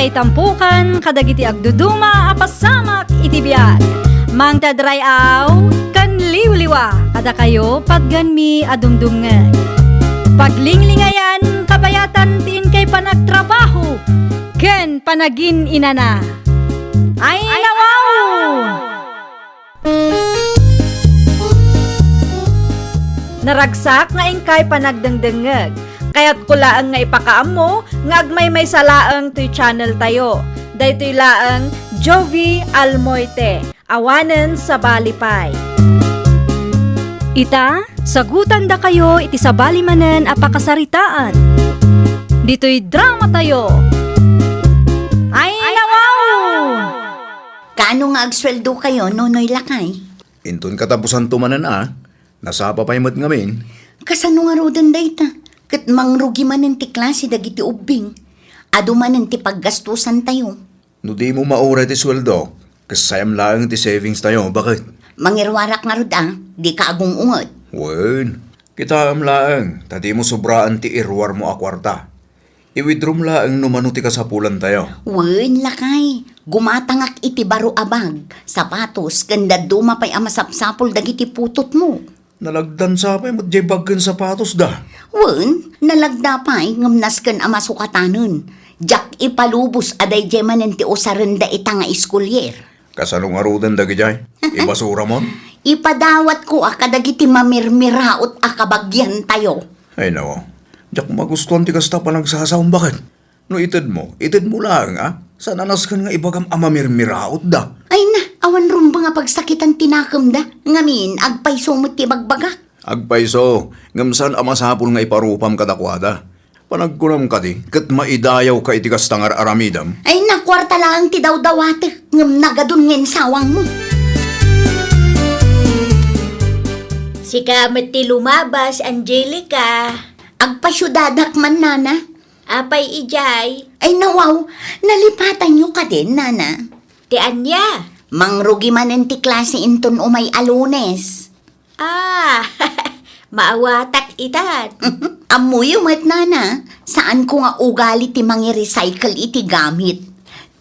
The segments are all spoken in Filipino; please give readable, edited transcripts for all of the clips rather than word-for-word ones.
ngay tampukan kadagiti agduduma apasamak iti biag. Mangtadrayaw kan liwliwa kada kayo pagganmi adumdumngeg. Paglinglingayan kabayatan tiin kay panagtrabaho ken panagin inana. Ay nawaw! Naragsak nga ingkay panagdengdengeg. Kaya't kulaang nga ipakaam mo, nga agmay salaang to'y channel tayo. Daytoy laang Jovi Almoite, awanen sa balipay. Ita, sagutan da kayo iti sa balimanen apakasaritaan. Dito'y drama tayo. Ay nawaw! Kaano nga agsweldo kayo, Nonoy Lakay? Inton katapusan tumanan nasapa pa'y mat ngamin. Kasano nga rodan dayta? Kat mangrugi man ti klase dagiti ubing. Ado man ti paggastusan tayo. No di mo maura ti sweldo, kasayam lang ti savings tayo, bakit? Mangirwarak nga rod di ka agong ungot. Wen, kita am laang, tadi mo sobraan ti irwar mo akwarta. I-withdraw laang numano ti kasapulan tayo. Wen, Lakay. Gumatangak iti baro abag, sapatos, kanda dumapay amasapsapol dagiti putot mo. Nalagdan sa pa'y mat baggan sapatos da. Wen, nalagda pa'y ngamnas kan amasukatanon. Jak ipalubos aday jemanen ti usarenda ita nga iskulyer. Kasano nga rudan da gijay? Ibasura mo? Ipadawat ko kadagiti mamirmiraot akabagyan tayo. Ay nawa, jak magustuhan ti kasta pa nagsasawang bakit? No itid mo lang Sa nanas kan nga ibagam amamirmiraot da. Ay na, awan rumba nga pagsakitan tinakam da. Ngamin, agpay sumot ti bagbagak. Agpaiso, ngamsan amasapul nga iparupam kadakwada. Panagkunam ka di, kat maidayaw ka iti kastangar aramidam. Ay na, kwarta lang ti daw-dawate. Ngam nagadun ngin sawang mo. Si kamat ti lumabas, Angelica. Agpasyudadak man, nana. Apay ijay. Ay nawaw, nalipatan nyo ka din, nana. Ti Anya. Mangrugi man ti klase inton umay alunes. Maawatak itat. Amuyo mat, nana. Saan ko nga ugali ti mangi-recycle iti gamit.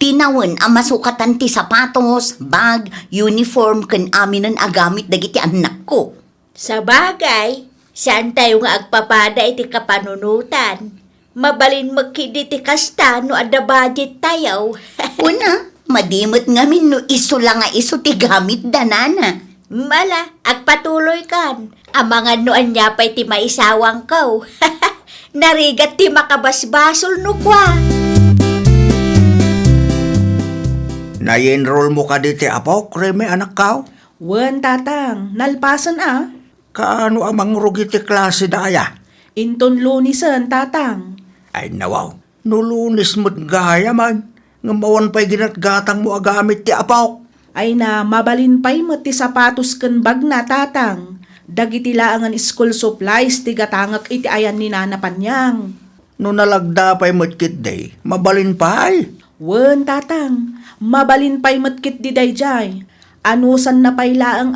Tinawen ang masukatan ti sapatos, bag, uniform kan aminan agamit dagiti anak ko. Sa bagay, saan tayo nga agpapada iti kapanunutan? Mabalin magkidi ti kasta no ada budget tayo. Una, madimot ngamin no iso lang nga iso ti gamit da, nana. Mala, agpatuloy kan. Ang mga noan niya pa'y ti maisawang kaw. Narigat ti makabasbasol no kwa. Na-enroll mo ka diti apo, kreme anak kao? Wen, tatang, nalpasan Kaano ang mangrugi ti klase daya? Inton lunisan, tatang. Ay nawaw, nulunis mo't gaya man. Ngamawan pa'y ginatgatang mo agamit ti apo. Ay na, mabalin pa'y mo ti sapatos ken bag na, tatang. Dagiti laangan school supplies, ti gatangak iti ayan ni Nana Panyang. No nalagda pa'y mo't day, mabalin pa'y. Wen, tatang, mabalin pa'y matkit di dayjay. Anusan na pa'y laang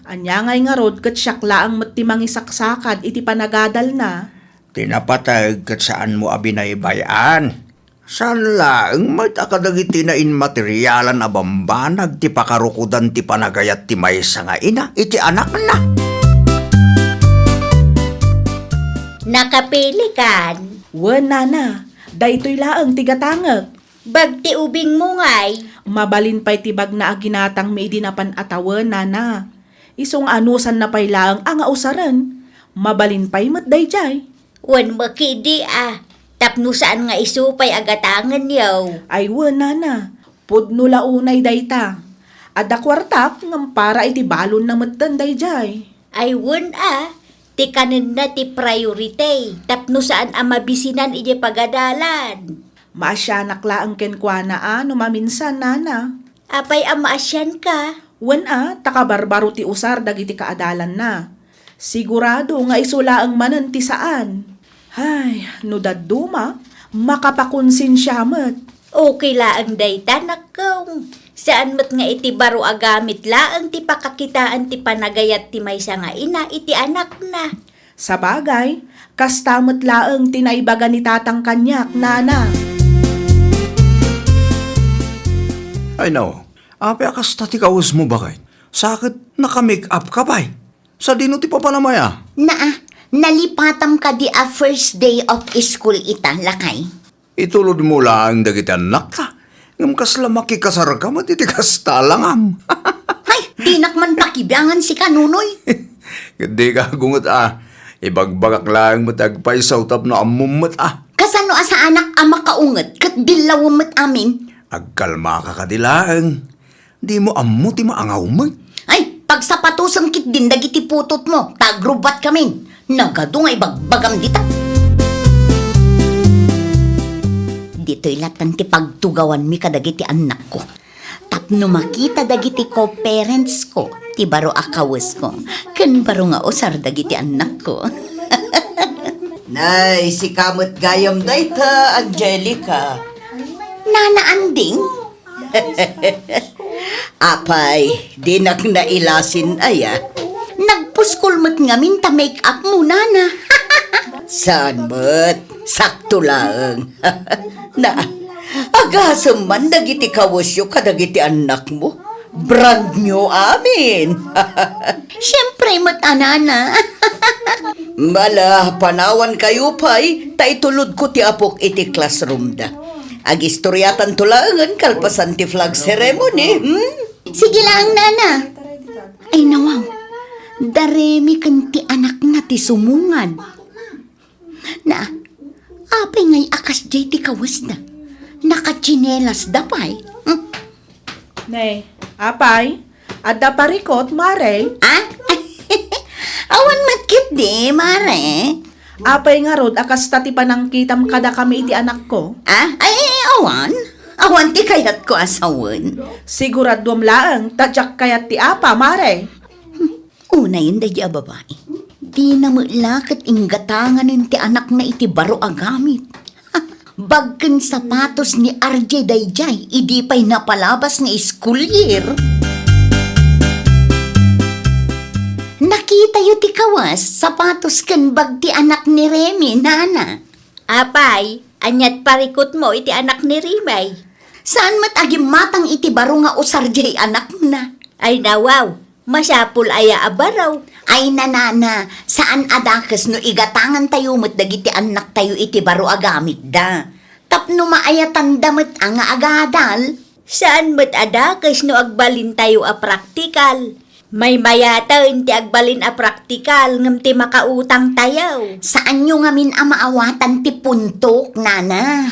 anya ngay nga rod kat siyak laang mati mangisaksakad iti panagadal na. Tinapatag kat saan mo abinaybayan. Saan laang may takadagiti na inmaterialan abambanag ti pakarukudan ti panagayat ti maysa nga ina, iti anak na. Nakapili kan. Wen, nana, daytoy laang ti gatangak. Bagti ubing mo ngay. Mabalin pa'y tibag na aginatang may dinapan atawan, nana. Isong anusan na pa'y laang ang ausaran. Mabalin pa'y matdayjay. Wan makidi Tapno saan nga isupay agatangan yaw. Ay wen, nana. Pudno launay dayta. Ada kwartak ngam para iti balon na matdan dayjay. Ay wan ti kanin na ti priority. Tapno saan ang mabisinan iti pagadalan. Maasyanak laang kenkwana no maminsan, nana. Apay amaasyan ka. Wen takabarbaro ti usar dagiti kaadalan na. Sigurado nga isulaang manan ti saan. Ay, no daduma, makapakonsensyamat. Okay laang dayta nakaw. Saan mat nga iti baro agamit laang ti pakakitaan ti panagayat ti maysa nga ina iti anak na. Sa bagay, kastamot laang tinaibaga ni tatang kanyak, nana. Ay no, api akas tati kawas mo bakit? Sakit naka-make up ka ba? Sa dino ti papanamaya? Nalipatam ka di a first day of school ita, lakay. Itulod mo lang dagiti anak ta. Ngam kasla makikasar ka matitikas talangam. Hay, di nakman pakibiangan si kanunoy. Hindi ka gungot Ibagbagak lang matagpay sa utap na amumot Kasano asa anak ama kaunget, kat dilawamot amin. Agkalma ka kadilaang. Di mo ammo ti maangaw mo. Ay, pag sapatusang kit din dagiti putot mo, tagrubat kami. Nagadong ay bagbagam dita. Dito'y latan ti pagtugawan mi kadagiti anak ko. Tapno makita dagiti ko parents ko, ti baro akawas ko. Kan baro nga usar dagiti anak ko. Nay, si kamot gayam dayta, Angelica. Nana Anding, Apay, di nak nailasin aya. nagpuskulmat ngamin ta make up mo, nana. Saan mo't? Sakto lang. Na, agasam man dagiti kawasyo kadagiti anak mo. Brand new amin. Siyempre, nana. Mala, panawan kayo pay, taitulod ko ti apok iti classroom da. Ag istoryatan tulangan kalpasan ti flag ceremony, Sige lang, nana. Ay, nawaw. Daremi kan ti anak na ti sumungan. Na, apay ngay akas jay ti kawas na. Nakachinelas da pay. Nay, apay, adda parikot, mare. Ah? Awan matkit di, mare. Apay nga rod, akas tati panangkitam kada kami iti anak ko. Ay, awan. Awan ti kayat ko asawan. Siguradom laang, tadyak kayat ti apa, mare. Una yun da babae. Di na mulakit inggatangan ng ti anak na iti baro agamit. Bagken sapatos ni RJ Dayjay, idi pa'y napalabas nga school year. Nakita yu ti kawas, sapatos ken bag ti anak ni Remy, nana. Apay, anyat parikot mo iti anak ni Rimay. Saan mat agim matang iti baro nga usar jay anak na? Ay nawaw, masapul aya abaraw. Ay nanana, saan adakas no igatangan tayo mat dagiti anak tayo iti baro agamit da. Tapno maayatan damat ang agadal. Saan mo't adakas no agbalin tayo a praktikal? May mayata ti agbalin a praktikal ngam ti makautang tayo. Saan nyo ngamin amaawatan ti puntok, nana?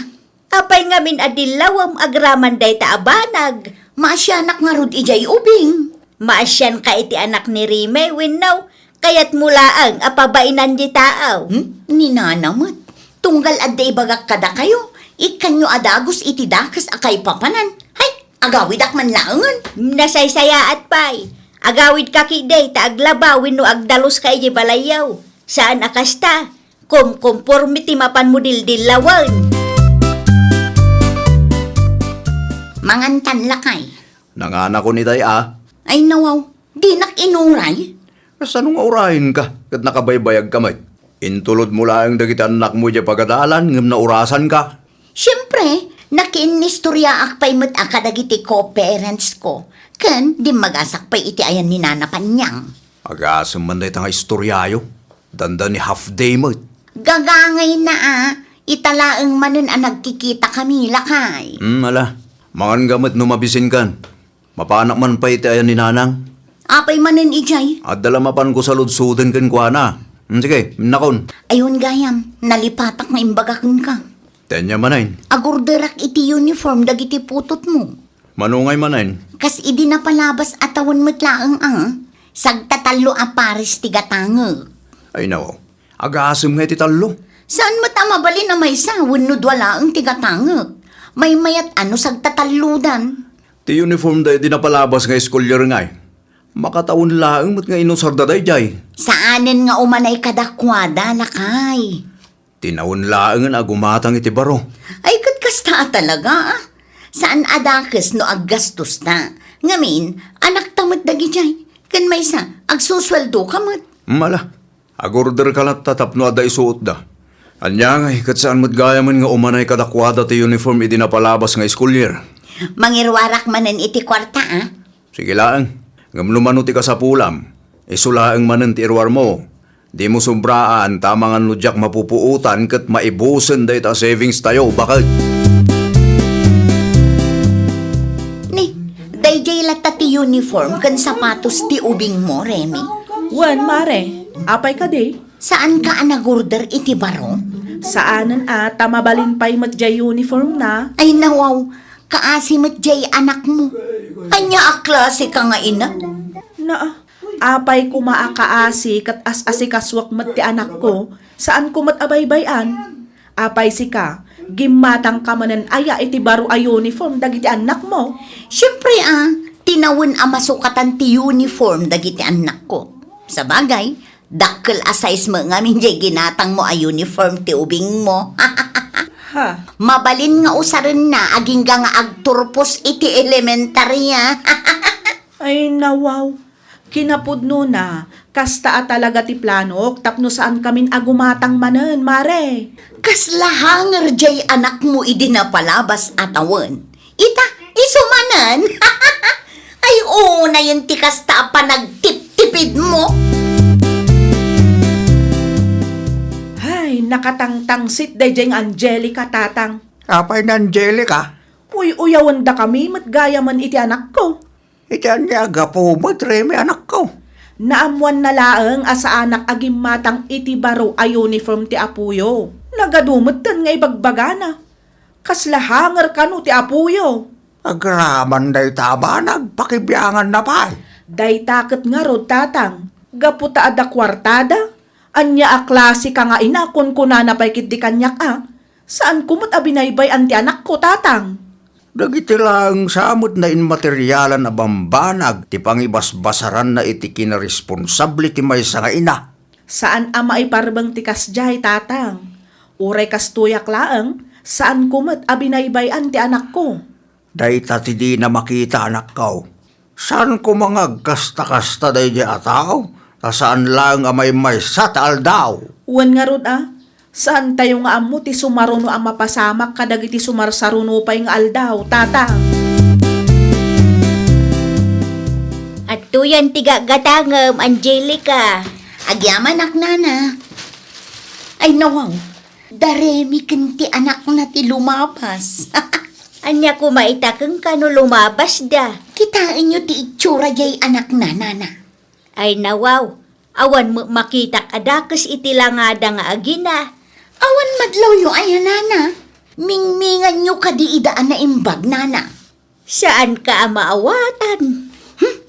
Apay ngamin adilawam agraman day ta abanag. Maasyanak nga rod ijay ubing. Maasyan ka iti anak ni Rime, winnaw. Kayat mulaang apabainan di taaw. Ni nanamot. Tunggal adday bagak kada kayo. Ikanyo adagos iti dakas akay papanan. Hay, agawid ak man laangan. Nasaysayaat pay. Agawid ka kiday ta aglabawin no agdalos ka iti balayaw. Saan akasta? Kumkonformity mapan mo dildilawan. Mangantan lakay. Nangana ko ni day Ay nawaw, di nak inuray. Saan nga urahin ka? Kat nakabaybayag kamay. Intulod mo lang dagiti anak mo dya pagadalan, ngam na urasan ka. Siyempre, nakinistorya akpay mat akadagiti ko parents ko. Ken, di magasak pa'y iti ayan ni Nana Panyang. Agasam man day tanga istoryayo. Danda ni half day mo. Gagangay na italaang manen ang nagkikita kami lakay. Ala. Mangan gamit no mabisin kan. Mapanak man pa iti ayan ni nanang. Apay manen ijay. At dalamapan ko sa ludsuden kan kwa na. Sige, nakon. Ayun gayam, nalipatak na imbagakon ka. Tenya manayin. Agurderak iti uniform dagiti putot mo. Manungay manayin. Kas idi na palabas atawan matlaang sagtatalo a pares ti gatangag. Ay nawaw. Agasam nga iti talo. Saan matamabali na may sawon no dwala ang ti gatangag? May mayat ano sagtataludan. Ti uniform day di napalabas nga school year ngay. Makataon laang mat nga inusarda day jay. Saanen nga umanay kadakwada lakay? Tinawon laang nga agumatang iti baro. Ay katkasta talaga Saan adakes no aggastos na? Ngamin, anak tamat dagi jay. Kan may sa, agsusweldo kamat. Mala. Agorder ka lang tatapno ada isuot da. Anya ngay kat saan mat gayaman nga umanay kadakwada ti uniform idi napalabas nga school year. Mangirwarak manen iti kwarta, ah. Sige lang, ngamlumano ti ka sa pulam. Isulaang manen ti irwar mo. Di mo sobraan, tamang ang ludyak mapupuutan kat maibusen day ta savings tayo, bakit? Ni, dayjay lata ti uniform kan sapatos ti ubing mo, Remy. Wan, mare, apay ka di? Saan ka anagorder iti baro? Saanan tamabalin pa'y matjay uniform na? Ay nawaw, kaasimat jay anak mo. Anya a klase ka nga ina? Na, apay ko maakaasi kat as-asikaswak mat ti anak ko, saan ko mat abaybayan? Apay si ka, gimatang ka manan aya iti baro a uniform dagiti anak mo. Siyempre tinawon a masukatan ti uniform dagiti anak ko. Sa bagay, dakkel a size mo nga minjay ginatang mo a uniform ti ubing mo. Ha, Mabalin nga usaran na aging nga agturpos iti elementary ay nawaw. Kinapudno na, kasta talaga ti plano, tapno saan kamin agumatang manen, mare. Kaslahanger jay anak mo idinapalabas atawan. Ita, isumanan. Ay oo na yun ti kasta pa nagtip-tipid mo. Ay, nakatangtangsit dayjay ang Angelica tatang. Apay na Angelica. Uy, uyawan da kami, matgaya man iti anak ko. Itian niya gapo mo, Remy, anak ko. Naamuan na laeng asa anak agim matang iti baro a uniform ti apuyo. Nagadumot tan nga ibagbagana. Kaslahanger kanu ti apuyo. Agraman day taba, nagpakibiyangan na pa. Day takot nga rod tatang. Gaputa ada kwartada. Anya a klase ka nga ina kun kunana pa'y kit di kanyak Saan kumot abinaybay anti anak ko tatang? Dagiti lang samot na inmateryalan na bambanag, ti pangibasbasaran na iti kinaresponsable ti maysa nga ina. Saan ama iparbang ti kasjay tatang? Uray kastuyak laeng, saan kumot abinaybayan ti anak ko? Dayta ti di na makita anak ko. Saan ko mga kasta-kasta day di ataw? Saan lang amay maysa taal daw? Uwan nga rod saan tayo nga amo ti sumaruno ang mapasamak kadagiti sumarsaruno pa yung aldaw, tatang? At tuyan tiga gatangam, Angelica. Agyaman nana. Ay nawaw, daremi kinti anak na ti lumabas. Anya ko maitakang kano lumabas da. Kitain nyo ti itsura jay anak na, nana. Ay nawaw, awan mo makitak adakas itilangada nga agina. Awan madlaw yo ay nana. Mingmingan nyo kadi idaan na imbag, nana. Saan ka maawatan?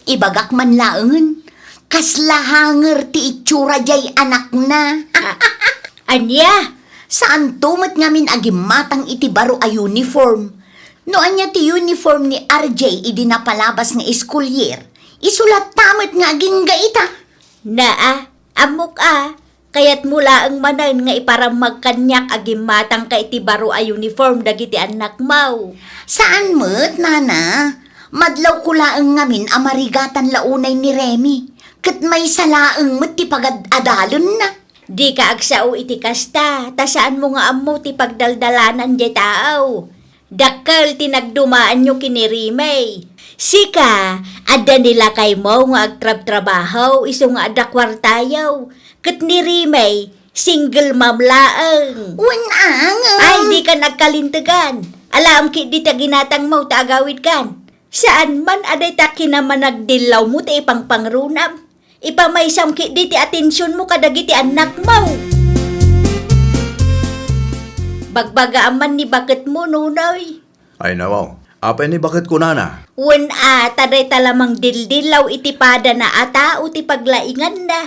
Ibagak man laengen. Kaslahanger ti itsura jay anak na. Anya? Saan tumat ngamin agimatang iti baro a uniform. No anya ti uniform ni RJ idinapalabas nga school year. Isulat tamat nga aging gaita. Naa, amok kayat mula ang manan nga iparam magkanyak agim matang ka iti baro a uniform dagiti anak mau. Saan mo't, nana? Madlaw ko laeng ngamin amarigatan launay ni Remy. Kat may salaeng mo't ti pagad-adalon na. Di ka agsao iti kasta, tasaan mo nga amo ti pagdaldalanan di tao. Dakkel tinagdumaan nyo kinirimay. Sika, ada nila kay mo nga agtrab-trabaho, iso nga ada kwartayaw. Kat nirimay, single mom laeng. Wanang. Ay, di ka nagkalintagan. Alam ki di ta ginatang mo ta agawid kan. Saan man aday ta kinaman nagdilaw mo ta ipang pangrunam. Ipamaysam ki di ti atensyon mo kadagiti anak mo. Bagbaga aman ni bakit mo nunoy. Ay nawaw, apay ni bakit ko nana? Wen taday talamang dildilaw iti pada na ata o ti paglaingan na.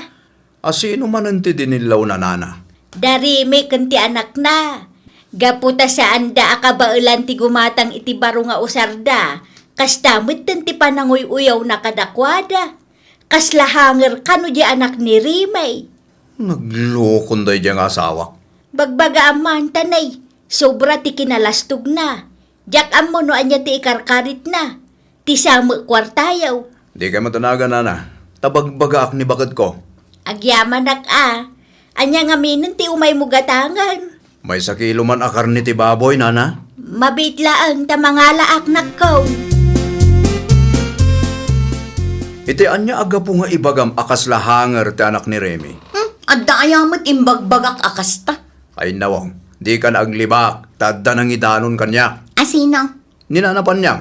Asino man ang ti dinilaw na nana? Dari may kanti anak na. Gaputa saan da akabailan ti gumatang iti baro nga usarda. Kastamit ti pananguy-uyaw na kadakwada. Kaslahanger kano di anak ni Rimay. Naglokon day diyang asawa. Bagbaga aman tanay. Sobra ti kinalastog na. Jak amo no anya ti ikarkarit na. Ti samu kwartayaw. Di ka matanaga nana. Tabagbaga ak ni bakit ko. Agyaman Anya nga minin ti umay mo gatangan. May sakilo man akar ni ti baboy nana. Mabitlaang tamangalaak nakko. Iti anya aga po nga ibagam akas lahanger ti anak ni Remy. Adda ayamat imbagbagak akasta. Ay nawang, di ka na aglibak, tadda nang idanon kanya. Asino? Ninanapan niya.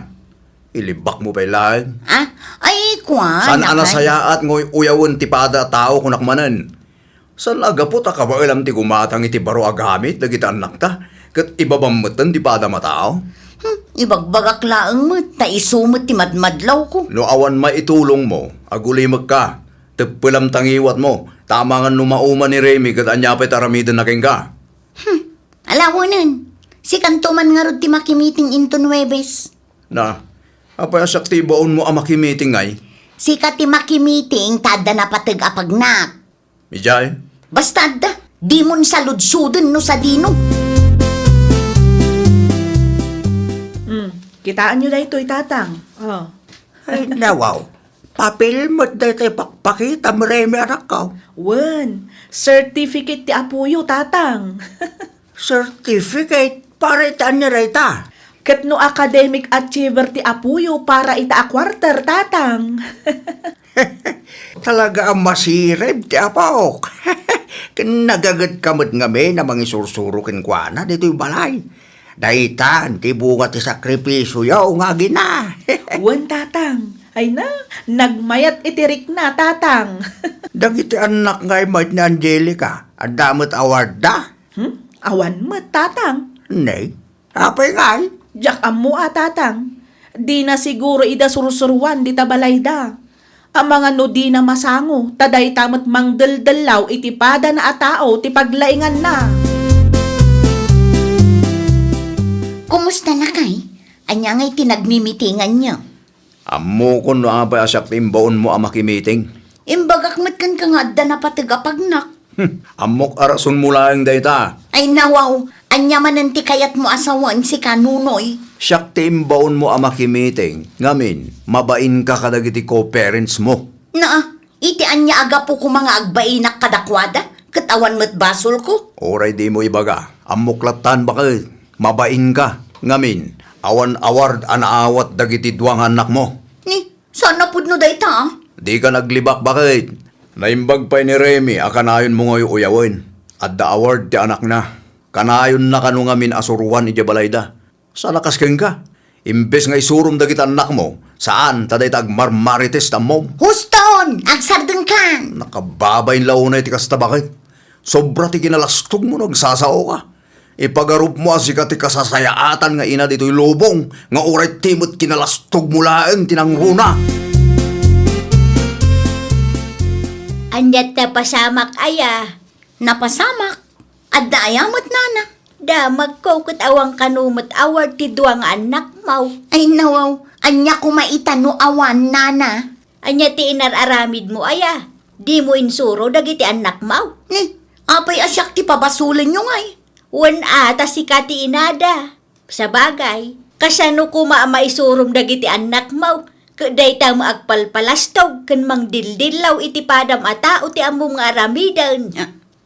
Ilibak mo pa ilan. Ah? Ay, kwa. San lakay. anasayaat ngo'y uyawon ti pada tao kunakmanan. San agapot akaba alam ti gumatang iti baro agamit dagiti anak ta. Kat ibabamatan ti pada matao. Ibagbagak laang mo, ta isumot ti madmadlaw ko. No awan maitulong mo, agulimag ka. Tagpilam tangiwat mo. Tama nga numauman ni Remy kat anyapay taramidan na king ka. Alawanan, si kantuman nga rod ti makimiting into Nueves. Na, apay asaktibaon mo ang makimiting ngay. Si ka ti makimiting, tada na patag apagnak. Mijay, Basta da, di mon saludsuden no sa dino. Kitaan nyo dahito tatang. Oh. Ay, nawaw. Papel mo't dahil pakpakita mo Remy anak ko. Wen, certificate ti apuyo tatang. Certificate para itaan niya rita. Ket no academic achiever ti apuyo para ita a quarter tatang. Talaga ang masirib ti apok. Nagagat kamot ngami na mangisursuro kinkwana dito yung balay. Daitan, ti bunga ti sakripisyo yaw nga gina. Wen tatang. Ay na, nagmayat itirik na tatang. Dagiti anak ngay mat ni Angelica, ang damot award da. Awan mo tatang. Nay, apay ngay. Jak amo tatang. Di na siguro ida sursuruan di tabalay da. Ang mga no di na masango, taday tamat mangdaldalaw itipada na atao ti paglaingan na. Kumusta na kay? Anya nga'y tinagmimitingan niya. amo ko no apay asaktimbaon mo ang makimiting. Imbagak mat kan ka nga adda na patag apagnak. Amok arason mo lang dayta. Ay nawaw, anya mananti kayat mo asawan si kanunoy. Siyak timbaon mo ang makimiting. Ngamin, mabain ka kadagiti co-parents mo. Na, iti anya aga po ko mga agbainak kadakwada. Katawan mo't basol ko. Oray di mo ibaga. Amuklatan bakit? Mabain ka. Ngamin, awan award anaawat dagiti duwang anak mo. Ni, sana pud no dayta ah. Di ka naglibak bakit? Naimbag pa ni Remy, akanayon mo ngayon uyawin. At the award ti anak na. Kanayon na kanu ngamin asuruan iti balayda. Sa lakas keng ka. Imbes nga isurum dagiti anak mo, saan taday tag marmarites tamom? Huston, agsardeng kan. Nakababay launay ti kasta bakit? Sobra ti kinalastog mo nagsasao ka. Ipagarup mo asika ti kasasayaatan nga ina dito'y lubong nga uray timot kinalastog mo laeng tinangruna. Anyat na pasamak aya. Napasamak. Adda ayamat nana. Damag ko kat awang kanumot award ti duwang anak mau. Ay nawaw, anya ko maitano awan nana. Anya ti inararamid mo aya. Di mo insuro dagiti anak mau. Ni, apay asyak ti pabasulan nyo ngay. Wan ata si Kati Inada. Sa bagay, kasano ko maisurum dagiti anak mau. Kaday ta maagpalpalastog kan mang dildilaw iti padam ata o ti among nga aramidan.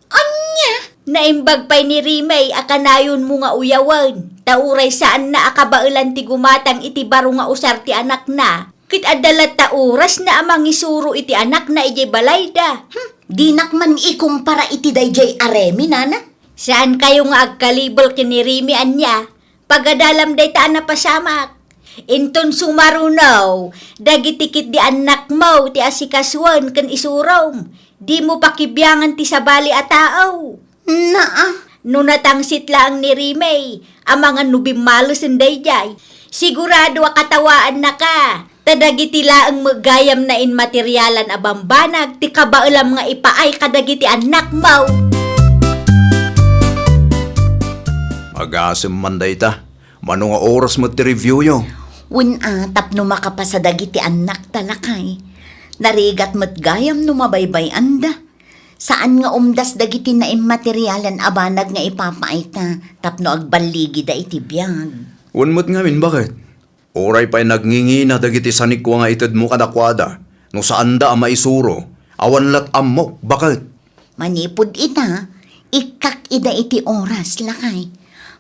Anya? Naimbag pa'y ni Rimay akanayon mo nga uyawan. Tauray saan na akabailan ti gumatang iti baro nga usar ti anak na. Kit adalat ta oras na amang isuro iti anak na iti balayda. Dinak man ikumpara iti dayjay aremi nana. Saan kayo nga agkalibol kinirimi anya? Pagadalam day taan na pasamak. Inton sumarunaw, dagitikit di anak mo ti asikaswan kan isurom. Di mo pakibyangan ti sabali a tao. Naa. No natangsit lang ni Rimay, ang mga nubimalos ang dayjay. Sigurado katawaan na ka. Tadagiti laang magayam na inmateryalan a bambanag, ti kabailam nga ipaay kadagiti anak mo. Agasem man dayta. Mano nga oras mo ti review yo. Tapno makapasadag iti anak talakay. Narigat mo't gayam no mabaybay anda. Saan nga umdas dagiti na immateryalan abanag nga ipapaay ta tapno agbaligi da iti biyag. Unmot ngamin bakit? Oray pa'y nagngingi na dagiti sanik ko nga itad mo kadakwada. No saan da ang maisuro. Awan lat amok, bakit? Manipod ita, ikak ida iti oras lakay.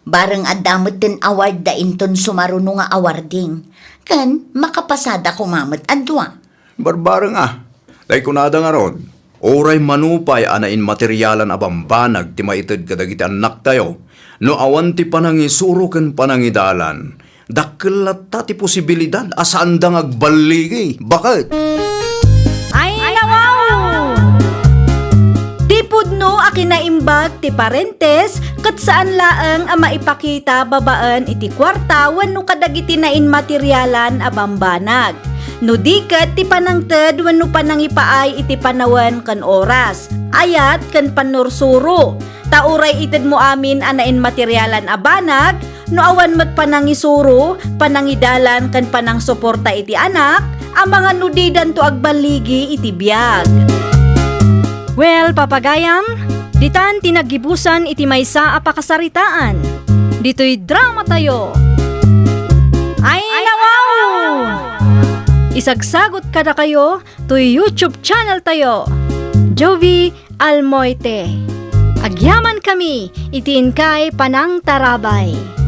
Bareng adamot din award da inton sumaruno nga awarding. Kan, makapasada ko mamot adwa. Barbarang Lay kunada nga ron. Oray manupay anain materyalan abambanag ti maited kadagiti anak tayo. No awan ti panangisuro ken panangidalan. Dakkel latta ti posibilidad asaan da ngagbaligi. Bakit? Ay, nawaw! Tipudno akinaimbag ti parentes kat saan laeng ang maipakita babaan iti kwarta wenno kadagiti nain materyalan a bambanag. No diket ti panangted wenno panangipaay iti panawen kan oras. Ayat kan panursuro. Tauray ited mo amin anain materyalan a banag no awan met panangisuro, panangidalan kan panangsuporta iti anak, ang mga nudidan to agbaligi iti biyag. Well, papagayam, ditan tinagibusan iti maysa a pakasaritaan. Dito'y drama tayo. Ay, nawaw! Isagsagot kada kayo to YouTube channel tayo. Jovi Almoite. Agyaman kami, itiin kay Panang Tarabay.